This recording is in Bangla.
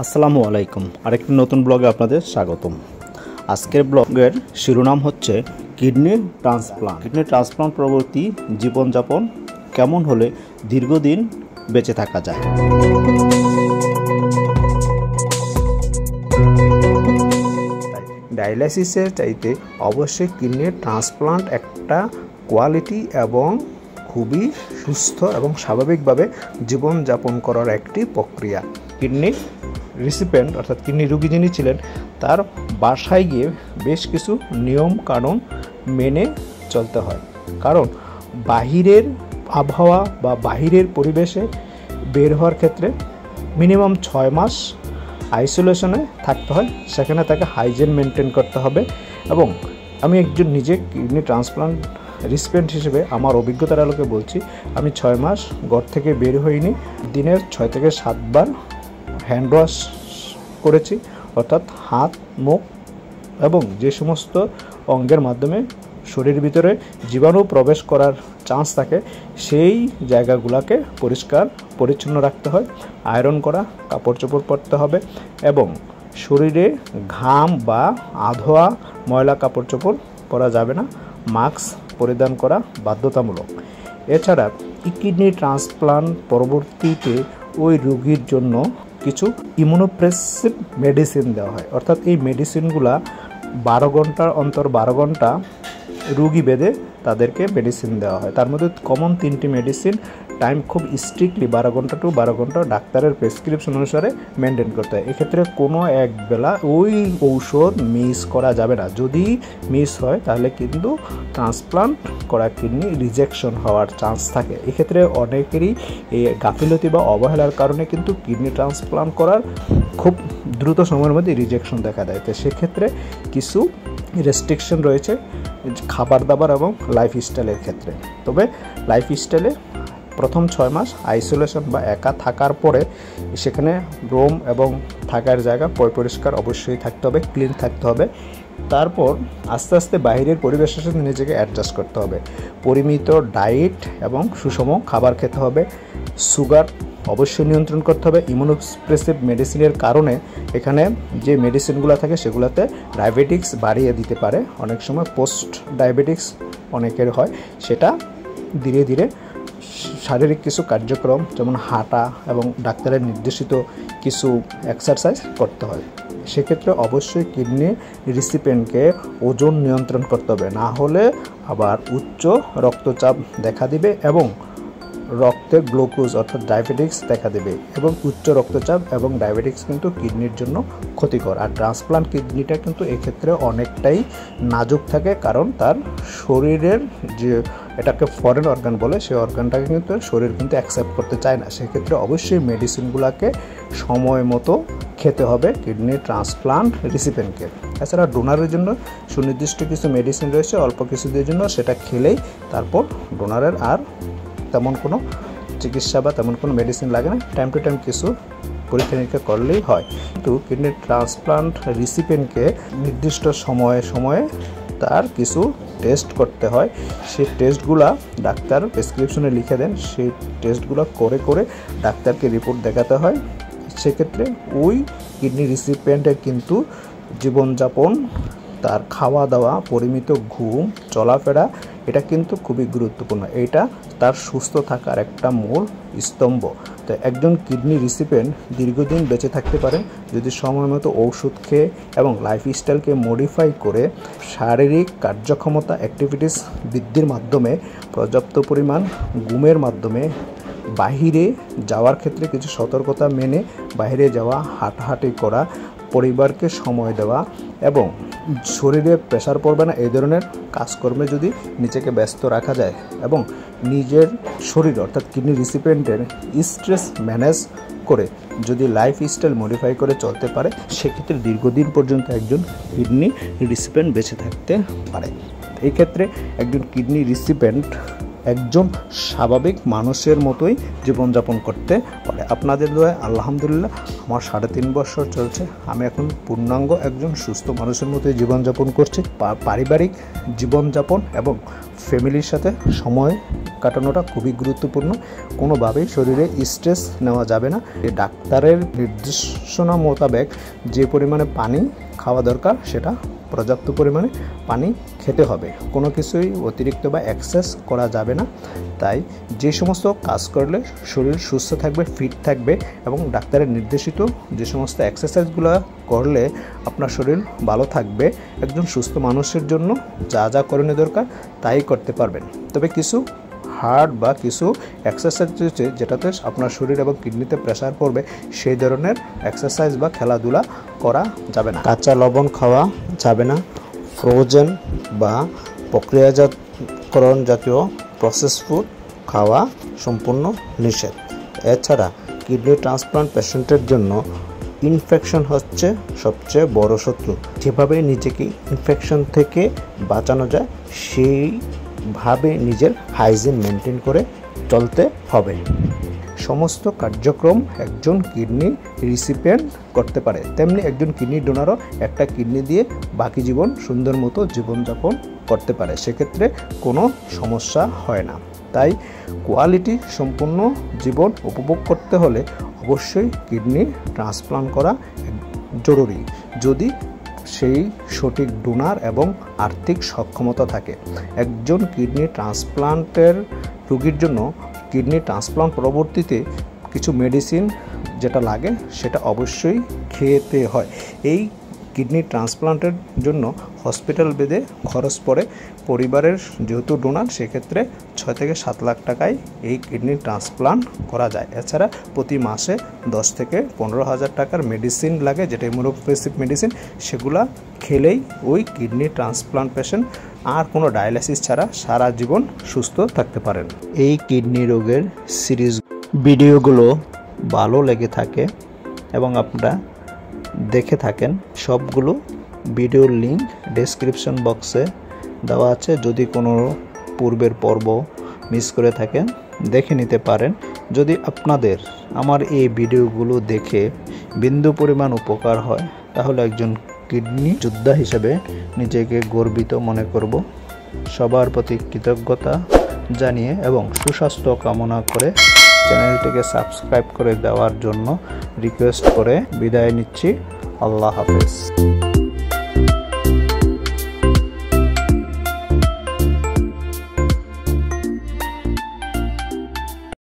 আসসালামু আলাইকুম। আরেকটি নতুন ব্লগে আপনাদের স্বাগতম। আজকের ব্লগের শিরোনাম হচ্ছে কিডনি ট্রান্সপ্লান্ট। কিডনি ট্রান্সপ্লান্ট পরবর্তী জীবনযাপন কেমন হলে দীর্ঘদিন বেঁচে থাকা যায়। ডায়ালাইসিসের চাইতে অবশ্যই কিডনি ট্রান্সপ্লান্ট একটা কোয়ালিটি এবং খুবই সুস্থ এবং স্বাভাবিকভাবে জীবনযাপন করার একটি প্রক্রিয়া। কিডনি রিসিপিয়েন্ট অর্থাৎ কিডনি রোগী যিনি ছিলেন তার বাসায় গিয়ে বেশ কিছু নিয়ম কানুন মেনে চলতে হয়, কারণ বাহিরের আবহাওয়া বা বাহিরের পরিবেশে বের হওয়ার ক্ষেত্রে মিনিমাম 6 মাস আইসোলেশনে থাকতে হয়। সেখানে তাকে হাইজিন মেনটেন করতে হবে। এবং আমি একজন নিজে কিডনি ট্রান্সপ্লান্ট রিসিপিয়েন্ট হিসেবে আমার অভিজ্ঞতার আলোকে বলছি, আমি 6 মাস ঘর থেকে বের হইনি। দিনের 6 থেকে 7 বার হ্যান্ড ওয়াশ করেছি, অর্থাৎ হাত, মুখ এবং যে সমস্ত অঙ্গের মাধ্যমে শরীরের ভিতরে জীবাণু প্রবেশ করার চান্স থাকে সেই জায়গাগুলোকে পরিষ্কার পরিচ্ছন্ন রাখতে হয়। আয়রন করা কাপড় চোপড় পরতে হবে এবং শরীরে ঘাম বা আধোয়া ময়লা কাপড় চোপড় পরা যাবে না। মাস্ক পরিধান করা বাধ্যতামূলক। এছাড়া কিডনি ট্রান্সপ্লান্ট পরবর্তীতে ওই রোগীর জন্য কিছু ইমিউনোপ্রেসিভ মেডিসিন দেওয়া হয়, অর্থাৎ এই মেডিসিনগুলা 12 ঘন্টার অন্তর 12 ঘন্টা রোগী বেঁধে তাদেরকে মেডিসিন দেওয়া হয়। তার মধ্যে কমন 3টি মেডিসিন টাইম খুব স্ট্রিক্টলি 12 ঘন্টা টু 12 ঘন্টা ডাক্তারের প্রেসক্রিপশন অনুসারে মেনটেন করতে হয়। এক্ষেত্রে কোনো এক বেলা ওই ঔষধ মিস করা যাবে না। যদি মিস হয় তাহলে কিন্তু ট্রান্সপ্লান্ট করা কিডনি রিজেকশন হওয়ার চান্স থাকে। এক্ষেত্রে অনেকেরই এই গাফিলতি বা অবহেলার কারণে কিন্তু কিডনি ট্রান্সপ্লান্ট করার খুব দ্রুত সময়ের মধ্যে রিজেকশন দেখা দেয়। তো সেক্ষেত্রে কিছু রেস্ট্রিকশন রয়েছে খাবার দাবার এবং লাইফস্টাইলের ক্ষেত্রে। তবে লাইফস্টাইলে প্রথম 6 মাস আইসোলেশন বা একা থাকার পরে সেখানে রুম এবং থাকার জায়গা পরিষ্কার অবশ্যই থাকতে হবে, ক্লিন থাকতে হবে। তারপর আস্তে আস্তে বাইরের পরিবেশের সাথে নিজেকে অ্যাডজাস্ট করতে হবে। পরিমিত ডায়েট এবং সুষম খাবার খেতে হবে। সুগার অবশ্যই নিয়ন্ত্রণ করতে হবে। ইমিউনোপ্রেসিভ মেডিসিনের কারণে এখানে যে মেডিসিনগুলো থাকে সেগুলোতে ডায়াবেটিক্স বাড়িয়ে দিতে পারে। অনেক সময় পোস্ট ডায়াবেটিক্স অনেকের হয়। সেটা ধীরে ধীরে শারীরিক কিছু কার্যক্রম যেমন হাঁটা এবং ডাক্তারের নির্দেশিত কিছু এক্সারসাইজ করতে হয়। সেক্ষেত্রে অবশ্যই কিডনি রিসিপিয়েন্টকে ওজন নিয়ন্ত্রণ করতে হবে, না হলে আবার উচ্চ রক্তচাপ দেখা দিবে এবং রক্তে গ্লুকোজ অর্থাৎ ডায়াবেটিক্স দেখা দেবে। এবং উচ্চ রক্তচাপ এবং ডায়াবেটিক্স কিন্তু কিডনির জন্য ক্ষতিকর। আর ট্রান্সপ্লান্ট কিডনিটা কিন্তু এক্ষেত্রে অনেকটাই নাজুক থাকে, কারণ তার শরীরের যে এটাকে ফরেন অর্গান বলে সেই অর্গানটাকে কিন্তু শরীর কিন্তু অ্যাকসেপ্ট করতে চায় না। সেক্ষেত্রে অবশ্যই মেডিসিনগুলোকে সময় মতো খেতে হবে কিডনি ট্রান্সপ্লান্ট রিসিপিয়েন্টকে। এছাড়া ডোনারের জন্য সুনির্দিষ্ট কিছু মেডিসিন রয়েছে, অল্প কিছুদের জন্য সেটা খেলেই তারপর ডোনারের আর তেমন কোনো চিকিৎসা বা তেমন কোনো মেডিসিন লাগে না। টাইম টু টাইম কিছু পরীক্ষা নিরীক্ষা করলেই হয়। কিন্তু কিডনি ট্রান্সপ্লান্ট রিসিপিয়েন্টকে নির্দিষ্ট সময়ে সময়ে তার কিছু টেস্ট করতে হয়। সেই টেস্টগুলা ডাক্তার প্রেসক্রিপশনে লিখে দেন। সেই টেস্টগুলো করে করে ডাক্তারকে রিপোর্ট দেখাতে হয়। সেক্ষেত্রে ওই কিডনি রিসিপিয়েন্টের কিন্তু জীবনযাপন, তার খাওয়া দাওয়া, পরিমিত ঘুম, চলাফেরা এটা কিন্তু খুবই গুরুত্বপূর্ণ। এটা তার সুস্থ থাকার একটা মূল স্তম্ভ। তো একজন কিডনি রিসিপিয়েন্ট দীর্ঘদিন বেঁচে থাকতে পারেন যদি সময় মতো ঔষধ খেয়ে এবং লাইফস্টাইলকে মডিফাই করে শারীরিক কার্যক্ষমতা অ্যাক্টিভিটিস বৃদ্ধির মাধ্যমে, পর্যাপ্ত পরিমাণ ঘুমের মাধ্যমে, বাহিরে যাওয়ার ক্ষেত্রে কিছু সতর্কতা মেনে বাইরে যাওয়া, হাঁটাহাঁটি করা, পরিবারকে সময় দেওয়া এবং শরীরে প্রেশার পড়বে না এই ধরনের কাজকর্মে যদি নিজেকে ব্যস্ত রাখা যায় এবং নিজের শরীর অর্থাৎ কিডনি রিসিপিয়েন্টের স্ট্রেস ম্যানেজ করে যদি লাইফস্টাইল মডিফাই করে চলতে পারে, সেক্ষেত্রে দীর্ঘদিন পর্যন্ত একজন কিডনি রিসিপিয়েন্ট বেঁচে থাকতে পারে। এই ক্ষেত্রে একজন কিডনি রিসিপিয়েন্ট একজন স্বাভাবিক মানুষের মতোই জীবনযাপন করতে পারে। আপনাদের দোয়ায় আলহামদুলিল্লাহ আমার 3.5 বছর চলছে। আমি এখন পূর্ণাঙ্গ একজন সুস্থ মানুষের মতোই জীবনযাপন করছি। পারিবারিক জীবনযাপন এবং ফ্যামিলির সাথে সময় কাটানোটা খুবই গুরুত্বপূর্ণ। কোনোভাবেই শরীরে স্ট্রেস নেওয়া যাবে না। ডাক্তারের নির্দেশনা মোতাবেক যে পরিমাণে পানি খাওয়া দরকার সেটা পর্যাপ্ত পরিমাণে পানি খেতে হবে। কোনো কিছুই অতিরিক্ত বা এক্সেস করা যাবে না। তাই যে সমস্ত কাজ করলে শরীর সুস্থ থাকবে, ফিট থাকবে এবং ডাক্তারের নির্দেশিত যে সমস্ত এক্সারসাইজগুলো করলে আপনার শরীর ভালো থাকবে, একজন সুস্থ মানুষের জন্য যা যা করণীয় দরকার তাই করতে পারবেন। তবে কিছু হার্ড বা কিছু এক্সারসাইজ রয়েছে যেটাতে আপনার শরীর এবং কিডনিতে প্রেসার পড়বে, সেই ধরনের এক্সারসাইজ বা খেলাধুলা করা যাবে না। কাঁচা লবণ খাওয়া যাবে না। ফ্রোজেন বা প্রক্রিয়াজাতকরণ জাতীয় প্রসেস ফুড খাওয়া সম্পূর্ণ নিষেধ। এছাড়া কিডনি ট্রান্সপ্লান্ট পেশেন্টের জন্য ইনফেকশন হচ্ছে সবচেয়ে বড় শত্রু। যেভাবে নিজেকে ইনফেকশন থেকে বাঁচানো যায় সেইভাবে নিজের হাইজিন মেনটেন করে চলতে হবে। সমস্ত কার্যক্রম একজন কিডনি রিসিপিয়েন্ট করতে পারে, তেমনি একজন কিডনি ডোনারও একটা কিডনি দিয়ে বাকি জীবন সুন্দর মতো জীবনযাপন করতে পারে। সেক্ষেত্রে কোনো সমস্যা হয় না। তাই কোয়ালিটি সম্পূর্ণ জীবন উপভোগ করতে হলে অবশ্যই কিডনি ট্রান্সপ্লান্ট করা জরুরি, যদি সেই সঠিক ডোনার এবং আর্থিক সক্ষমতা থাকে। একজন কিডনি ট্রান্সপ্লান্টের রোগীর জন্য কিডনি ট্রান্সপ্লান্ট পরবর্তীতে কিছু মেডিসিন যেটা লাগে সেটা অবশ্যই খেতে হয়। এই কিডনি ট্রান্সপ্লান্টের জন্য হসপিটাল বেদে খরচ পড়ে। পরিবারের যেহেতু ডোনার, সেক্ষেত্রে 6 থেকে 7 লাখ টাকায় এই কিডনি ট্রান্সপ্লান্ট করা যায়। এছাড়া প্রতি মাসে 10 থেকে 15,000 টাকার মেডিসিন লাগে, যেটা ইমিউনোপ্রেসিভ মেডিসিন। সেগুলা খেলেই ওই কিডনি ট্রান্সপ্লান্ট পেশেন্ট আর কোনো ডায়ালাইসিস ছাড়া সারা জীবন সুস্থ থাকতে পারেন। এই কিডনি রোগের সিরিজ ভিডিওগুলো ভালো লেগে থাকে এবং আপনারা দেখে থাকেন, সবগুলো ভিডিওর লিঙ্ক ডেসক্রিপশন বক্সে দেওয়া আছে। যদি কোনো পূর্বের পর্ব মিস করে থাকেন দেখে নিতে পারেন। যদি আপনাদের আমার এই ভিডিওগুলো দেখে বিন্দু পরিমাণ উপকার হয় তাহলে একজন কিডনি যোদ্ধা হিসেবে নিজেকে গর্বিত মনে করব। সবার প্রতি কৃতজ্ঞতা জানিয়ে এবং সুস্বাস্থ্য কামনা করে চ্যানেলটিকে সাবস্ক্রাইব করে দেওয়ার জন্য রিকোয়েস্ট করে বিদায় নিচ্ছি। আল্লাহ হাফেজ।